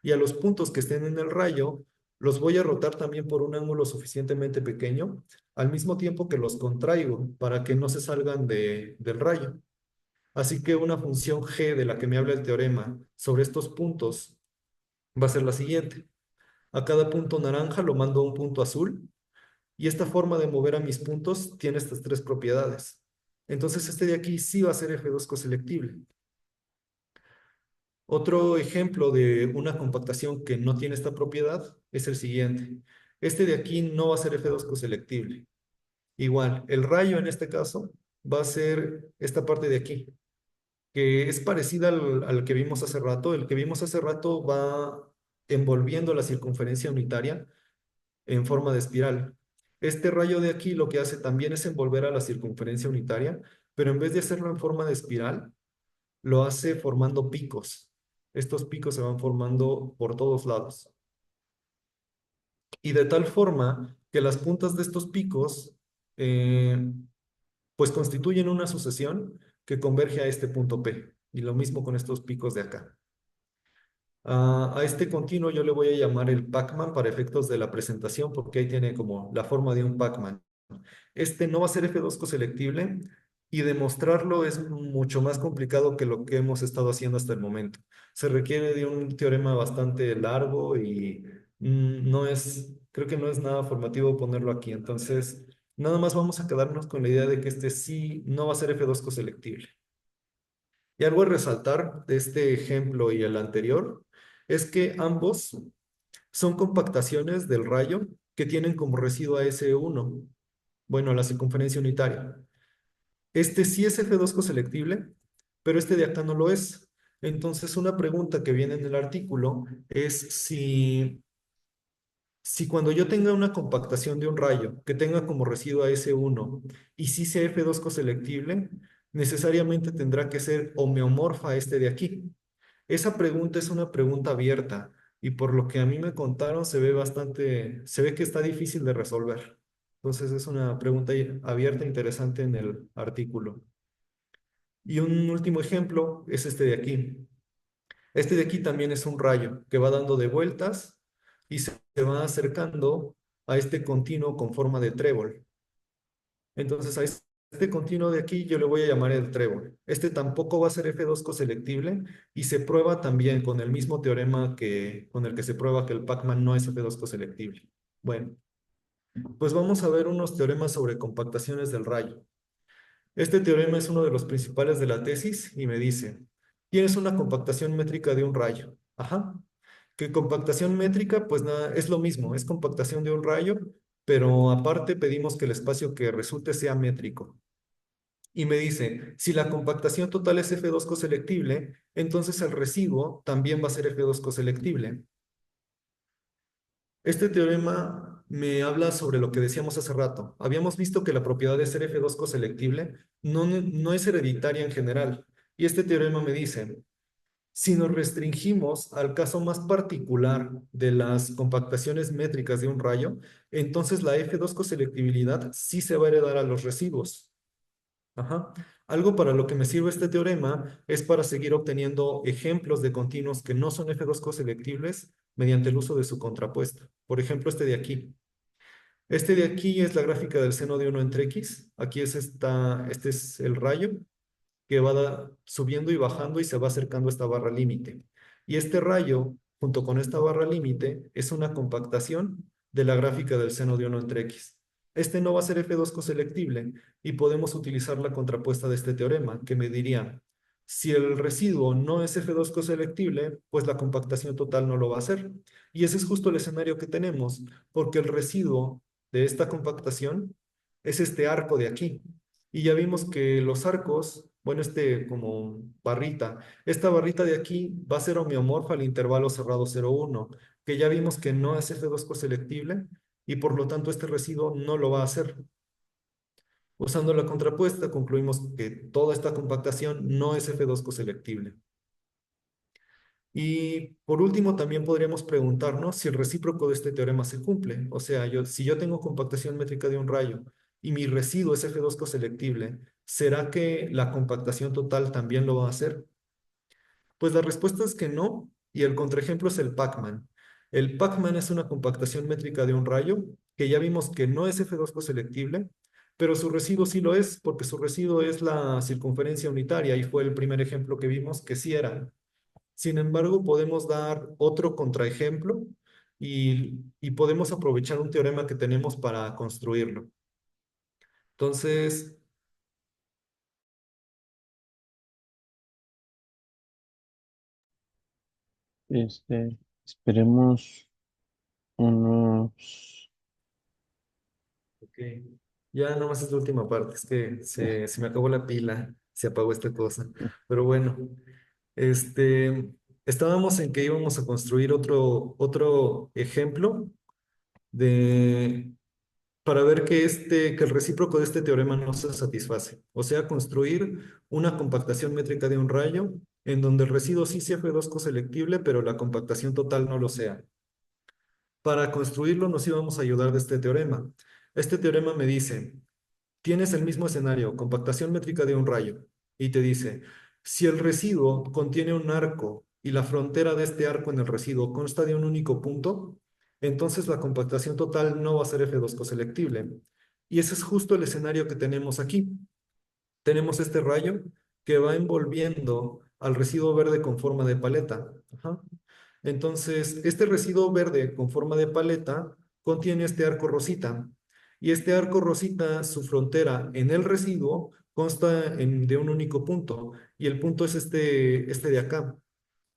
Y a los puntos que estén en el rayo, los voy a rotar también por un ángulo suficientemente pequeño, al mismo tiempo que los contraigo para que no se salgan del rayo. Así que una función g de la que me habla el teorema sobre estos puntos va a ser la siguiente. A cada punto naranja lo mando a un punto azul y esta forma de mover a mis puntos tiene estas tres propiedades. Entonces este de aquí sí va a ser F2 coselectible. Otro ejemplo de una compactación que no tiene esta propiedad es el siguiente. Este de aquí no va a ser F2 coselectible. Igual, el rayo en este caso va a ser esta parte de aquí, que es parecida al que vimos hace rato. El que vimos hace rato va envolviendo la circunferencia unitaria en forma de espiral. Este rayo de aquí lo que hace también es envolver a la circunferencia unitaria, pero en vez de hacerlo en forma de espiral, lo hace formando picos. Estos picos se van formando por todos lados. Y de tal forma que las puntas de estos picos eh, pues constituyen una sucesión que converge a este punto P. Y lo mismo con estos picos de acá. A este continuo yo le voy a llamar el Pac-Man para efectos de la presentación, porque ahí tiene como la forma de un Pac-Man. Este no va a ser F2 coselectible y demostrarlo es mucho más complicado que lo que hemos estado haciendo hasta el momento. Se requiere de un teorema bastante largo y creo que no es nada formativo ponerlo aquí. Entonces, nada más vamos a quedarnos con la idea de que este sí no va a ser F2 coselectible. Y algo a resaltar de este ejemplo y el anterior es que ambos son compactaciones del rayo que tienen como residuo a S1, bueno, la circunferencia unitaria. Este sí es F2 coselectible, pero este de acá no lo es. Entonces, una pregunta que viene en el artículo es si cuando yo tenga una compactación de un rayo que tenga como residuo a S1 y si sea F2 coselectible, necesariamente tendrá que ser homeomorfa a este de aquí. Esa pregunta es una pregunta abierta y por lo que a mí me contaron se ve que está difícil de resolver. Entonces es una pregunta abierta interesante en el artículo. Y un último ejemplo es este de aquí. Este de aquí también es un rayo que va dando de vueltas y se va acercando a este continuo con forma de trébol. Entonces a este continuo de aquí yo le voy a llamar el trébol. Este tampoco va a ser F2 coselectible y se prueba también con el mismo teorema con el que se prueba que el Pac-Man no es F2 coselectible. Bueno, pues vamos a ver unos teoremas sobre compactaciones del rayo. Este teorema es uno de los principales de la tesis y me dice, tienes una compactación métrica de un rayo. Ajá. Que compactación métrica, pues nada, es lo mismo, es compactación de un rayo, pero aparte pedimos que el espacio que resulte sea métrico. Y me dice, si la compactación total es F2 coselectible, entonces el residuo también va a ser F2 coselectible. Este teorema me habla sobre lo que decíamos hace rato. Habíamos visto que la propiedad de ser F2 coselectible no es hereditaria en general. Y este teorema me dice, si nos restringimos al caso más particular de las compactaciones métricas de un rayo, entonces la F2 coselectividad sí se va a heredar a los residuos. Ajá. Algo para lo que me sirve este teorema es para seguir obteniendo ejemplos de continuos que no son F2 coselectibles mediante el uso de su contrapuesta. Por ejemplo, este de aquí. Este de aquí es la gráfica del seno de 1 entre x. Aquí este es el rayo que va subiendo y bajando y se va acercando a esta barra límite. Y este rayo junto con esta barra límite, es una compactación de la gráfica del seno de 1 entre x. Este no va a ser F2 coselectible y podemos utilizar la contrapuesta de este teorema, que me diría, si el residuo no es F2 coselectible, pues la compactación total no lo va a hacer. Y ese es justo el escenario que tenemos, porque el residuo de esta compactación es este arco de aquí. Y ya vimos que los arcos, bueno, este como barrita, esta barrita de aquí va a ser homeomorfa al intervalo cerrado 0,1, que ya vimos que no es F2 coselectible y por lo tanto este residuo no lo va a hacer. Usando la contrapuesta, concluimos que toda esta compactación no es F2 coselectible. Y por último, también podríamos preguntarnos si el recíproco de este teorema se cumple. O sea, si yo tengo compactación métrica de un rayo y mi residuo es F2 coselectible, ¿será que la compactación total también lo va a hacer? Pues la respuesta es que no, y el contraejemplo es el Pacman. El Pacman es una compactación métrica de un rayo, que ya vimos que no es F2 coselectible, pero su residuo sí lo es, porque su residuo es la circunferencia unitaria, y fue el primer ejemplo que vimos que sí era. Sin embargo, podemos dar otro contraejemplo y podemos aprovechar un teorema que tenemos para construirlo. Entonces, Esperemos unos... ok, ya nomás es la última parte, es que se me acabó la pila, se apagó esta cosa. Pero bueno, este, estábamos en que íbamos a construir otro ejemplo de, para ver que el recíproco de este teorema no se satisface. O sea, construir una compactación métrica de un rayo en donde el residuo sí sea F2 coselectible, pero la compactación total no lo sea. Para construirlo nos íbamos a ayudar de este teorema. Este teorema me dice, tienes el mismo escenario, compactación métrica de un rayo, y te dice, si el residuo contiene un arco y la frontera de este arco en el residuo consta de un único punto, entonces la compactación total no va a ser F2 coselectible. Y ese es justo el escenario que tenemos aquí. Tenemos este rayo que va envolviendo al residuo verde con forma de paleta. Ajá. Entonces, este residuo verde con forma de paleta contiene este arco rosita. Y este arco rosita, su frontera en el residuo, consta de un único punto. Y el punto es este de acá,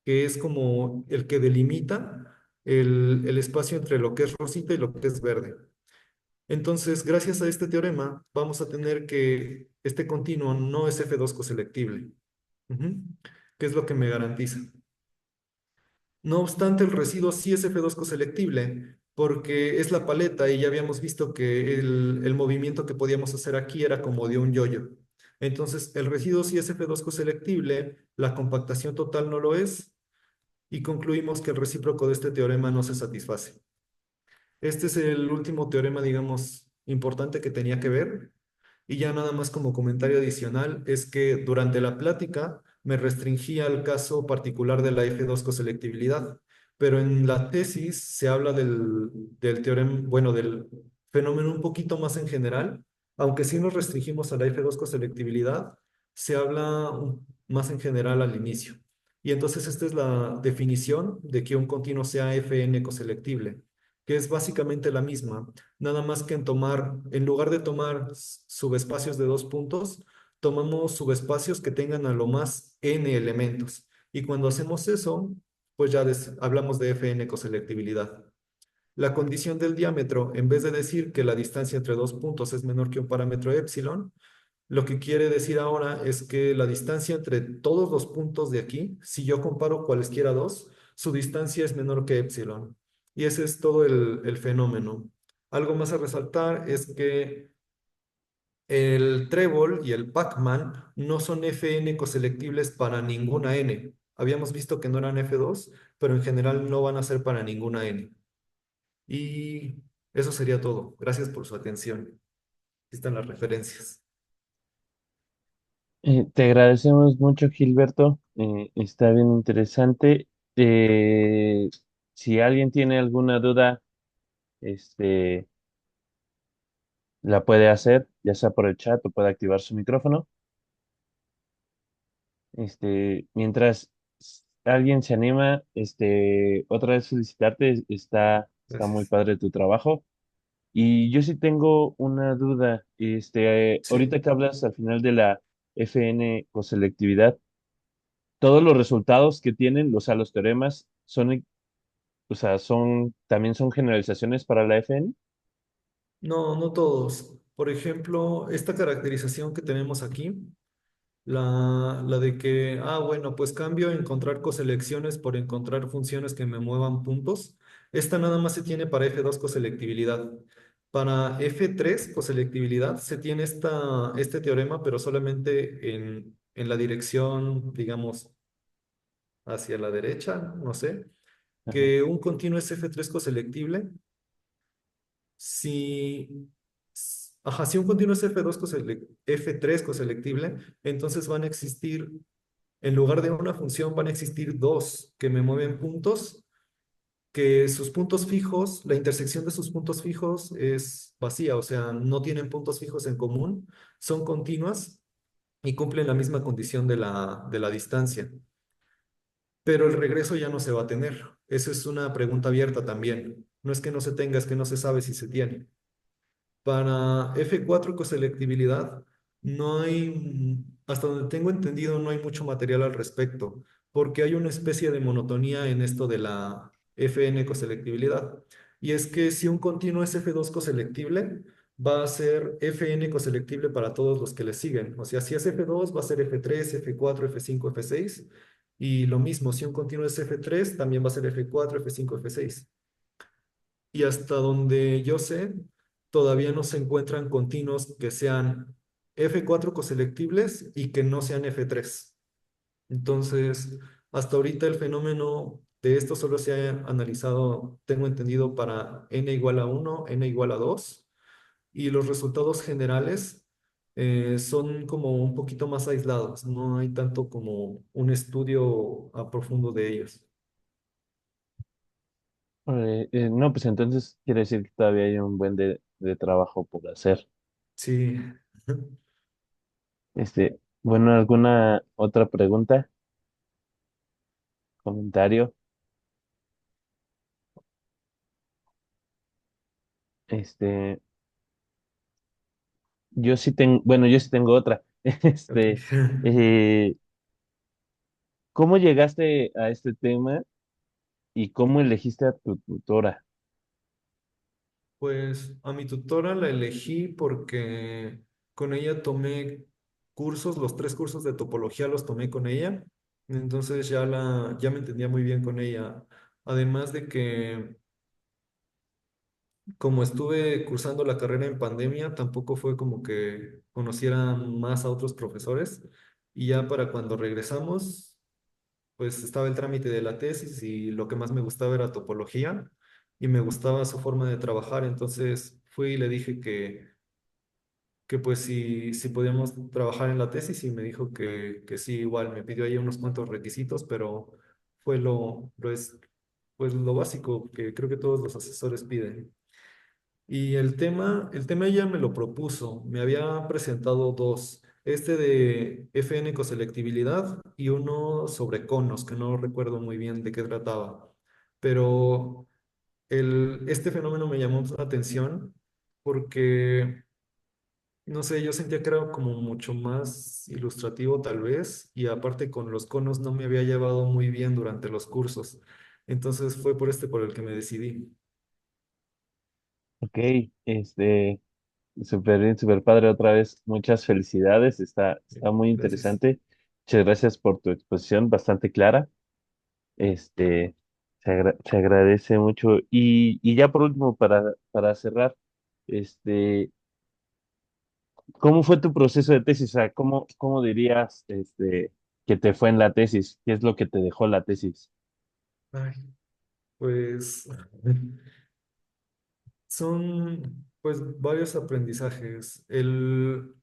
que es como el que delimita el espacio entre lo que es rosita y lo que es verde. Entonces, gracias a este teorema, vamos a tener que este continuo no es F2 coselectible. Ujú. ¿Qué es lo que me garantiza? No obstante, el residuo sí es F2 coselectible, porque es la paleta y ya habíamos visto que el movimiento que podíamos hacer aquí era como de un yoyo. Entonces, el residuo sí es F2 coselectible, la compactación total no lo es, y concluimos que el recíproco de este teorema no se satisface. Este es el último teorema, digamos, importante que tenía que ver. Y ya nada más como comentario adicional, es que durante la plática me restringí al caso particular de la F2 coselectividad, pero en la tesis se habla del teorema, bueno, del fenómeno un poquito más en general, aunque sí nos restringimos a la F2 coselectividad, se habla más en general al inicio. Y entonces esta es la definición de que un continuo sea Fn coselectible, que es básicamente la misma. Nada más que en lugar de tomar subespacios de dos puntos, tomamos subespacios que tengan a lo más n elementos. Y cuando hacemos eso, pues ya hablamos de Fn coselectividad. La condición del diámetro, en vez de decir que la distancia entre dos puntos es menor que un parámetro epsilon, lo que quiere decir ahora es que la distancia entre todos los puntos de aquí, si yo comparo cualesquiera dos, su distancia es menor que epsilon. Y ese es todo el fenómeno. Algo más a resaltar es que el trébol y el Pacman no son Fn coselectibles para ninguna n. Habíamos visto que no eran F2, pero en general no van a ser para ninguna n. Y eso sería todo. Gracias por su atención. Aquí están las referencias. Te agradecemos mucho, Gilberto. Está bien interesante. Eh, si alguien tiene alguna duda, este, la puede hacer, ya sea por el chat o puede activar su micrófono. Mientras alguien se anima, otra vez felicitarte, está muy Gracias. padre tu trabajo. Y yo sí tengo una duda, ahorita Sí. que hablas al final de la FN o selectividad, todos los resultados que tienen, o sea, los teoremas, o sea, también son generalizaciones para la FN. No, no todos. Por ejemplo, esta caracterización que tenemos aquí, la de que, bueno, pues cambio encontrar coselecciones por encontrar funciones que me muevan puntos. Esta nada más se tiene para F2 coselectividad. Para F3 coselectividad se tiene este teorema, pero solamente en la dirección, digamos, hacia la derecha, no sé, Ajá. que un continuo es F3 coselectible si, si un continuo es F3 coselectible, entonces van a existir, en lugar de una función, van a existir dos que me mueven puntos, que sus puntos fijos, la intersección de sus puntos fijos es vacía, o sea, no tienen puntos fijos en común, son continuas y cumplen la misma condición de la distancia. Pero el regreso ya no se va a tener. Esa es una pregunta abierta también. No es que no se tenga, es que no se sabe si se tiene. Para F4 coselectividad, no hay, hasta donde tengo entendido, no hay mucho material al respecto, porque hay una especie de monotonía en esto de la Fn coselectividad. Y es que si un continuo es F2 coselectible, va a ser Fn coselectible para todos los que le siguen. O sea, si es F2, va a ser F3, F4, F5, F6. Y lo mismo, si un continuo es F3, también va a ser F4, F5, F6. Y hasta donde yo sé, todavía no se encuentran continuos que sean F4 coselectibles y que no sean F3. Entonces, hasta ahorita el fenómeno de esto solo se ha analizado, tengo entendido, para n igual a 1, n igual a 2, y los resultados generales son como un poquito más aislados, no hay tanto como un estudio a profundo de ellos. No, pues entonces quiere decir que todavía hay un buen de trabajo por hacer. Sí. Bueno, ¿alguna otra pregunta, comentario? Este, yo sí tengo otra. Ok. Este, eh, ¿Cómo llegaste a este tema y cómo elegiste a tu tutora? Pues a mi tutora la elegí porque con ella tomé cursos, los tres cursos de topología los tomé con ella, entonces ya me entendía muy bien con ella. Además de que como estuve cursando la carrera en pandemia, tampoco fue como que conociera más a otros profesores y ya para cuando regresamos, pues estaba el trámite de la tesis y lo que más me gustaba era topología y me gustaba su forma de trabajar, entonces fui y le dije que pues si podíamos trabajar en la tesis y me dijo que sí, igual me pidió ahí unos cuantos requisitos, pero fue pues lo básico que creo que todos los asesores piden. Y el tema ella me lo propuso, me había presentado dos, este de FN coselectividad y uno sobre conos, que no recuerdo muy bien de qué trataba, pero este fenómeno me llamó la atención porque, no sé, yo sentía que era como mucho más ilustrativo tal vez, y aparte con los conos no me había llevado muy bien durante los cursos, entonces fue por por el que me decidí. Ok, este, súper bien, súper padre otra vez. Muchas felicidades, está muy Gracias. interesante. Muchas gracias por tu exposición, bastante clara. Este, se agradece mucho. Y ya por último, para cerrar, este, ¿cómo fue tu proceso de tesis? O sea, ¿cómo dirías, que te fue en la tesis? ¿Qué es lo que te dejó la tesis? Ay, pues son pues varios aprendizajes. El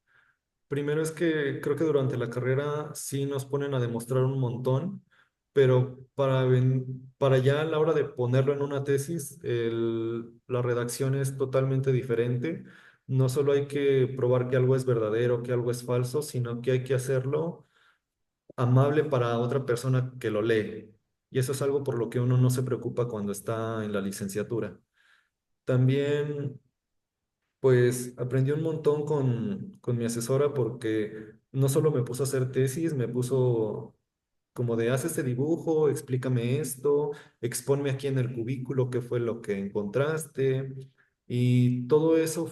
primero es que creo que durante la carrera sí nos ponen a demostrar un montón, pero para ya a la hora de ponerlo en una tesis, la redacción es totalmente diferente. No solo hay que probar que algo es verdadero, que algo es falso, sino que hay que hacerlo amable para otra persona que lo lee. Y eso es algo por lo que uno no se preocupa cuando está en la licenciatura. También, pues, aprendí un montón con mi asesora porque no solo me puso a hacer tesis, me puso como de, haz este dibujo, explícame esto, exponme aquí en el cubículo qué fue lo que encontraste. Y todo eso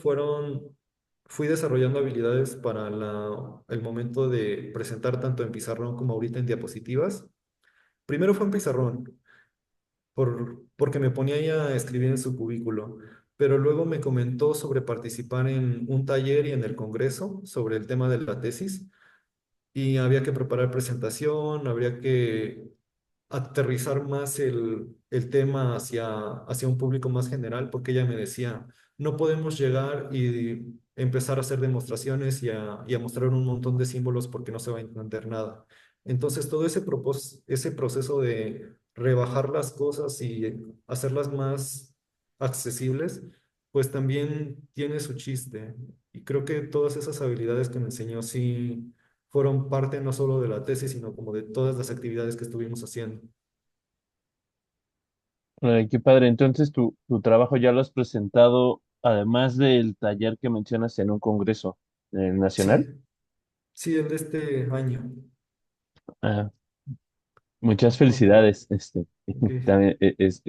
fui desarrollando habilidades para el momento de presentar tanto en pizarrón como ahorita en diapositivas. Primero fue en pizarrón, porque me ponía ahí a escribir en su cubículo, pero luego me comentó sobre participar en un taller y en el congreso sobre el tema de la tesis y había que preparar presentación, habría que aterrizar más el tema hacia un público más general, porque ella me decía, no podemos llegar y empezar a hacer demostraciones y a mostrar un montón de símbolos porque no se va a entender nada. Entonces, todo ese proceso de rebajar las cosas y hacerlas más accesibles, pues también tiene su chiste. Y creo que todas esas habilidades que me enseñó sí fueron parte no solo de la tesis, sino como de todas las actividades que estuvimos haciendo. Ay, qué padre. Entonces, tu trabajo ya lo has presentado, además del taller que mencionas en un congreso nacional. Sí, sí, el de este año. Ah, muchas Ok, felicidades. ok, También es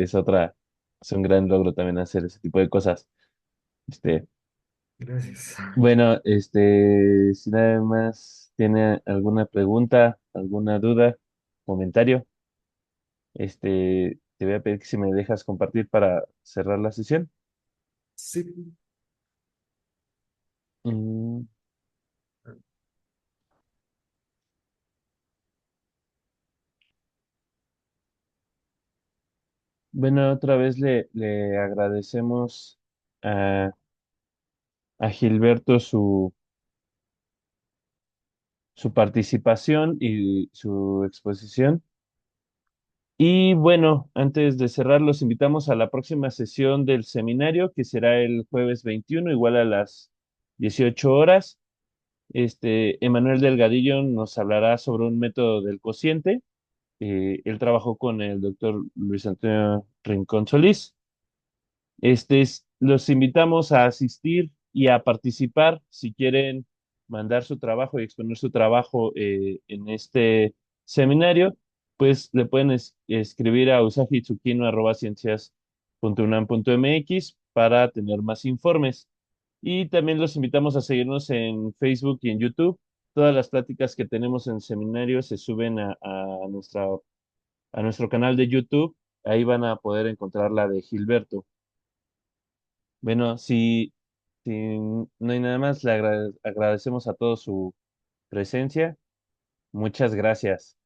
un gran logro también hacer ese tipo de cosas. Este, gracias. bueno, si nada más tiene alguna pregunta, alguna duda, comentario, te voy a pedir que si me dejas compartir para cerrar la sesión. Sí, Mm, bueno, otra vez le agradecemos a, a Gilberto su participación y su exposición. Y bueno, antes de cerrar, los invitamos a la próxima sesión del seminario, que será el jueves 21, igual a las 18 horas. Emanuel Delgadillo nos hablará sobre un método del cociente. Él trabajó con el doctor Luis Antonio Rincón Solís. Los invitamos a asistir y a participar si quieren mandar su trabajo y exponer su trabajo en este seminario, pues le pueden escribir a usagitsukino@ciencias.unam.mx para tener más informes. Y también los invitamos a seguirnos en Facebook y en YouTube. Todas las pláticas que tenemos en seminario se suben a nuestro canal de YouTube. Ahí van a poder encontrar la de Gilberto. Bueno, si no hay nada más, le agradecemos a todos su presencia. Muchas gracias.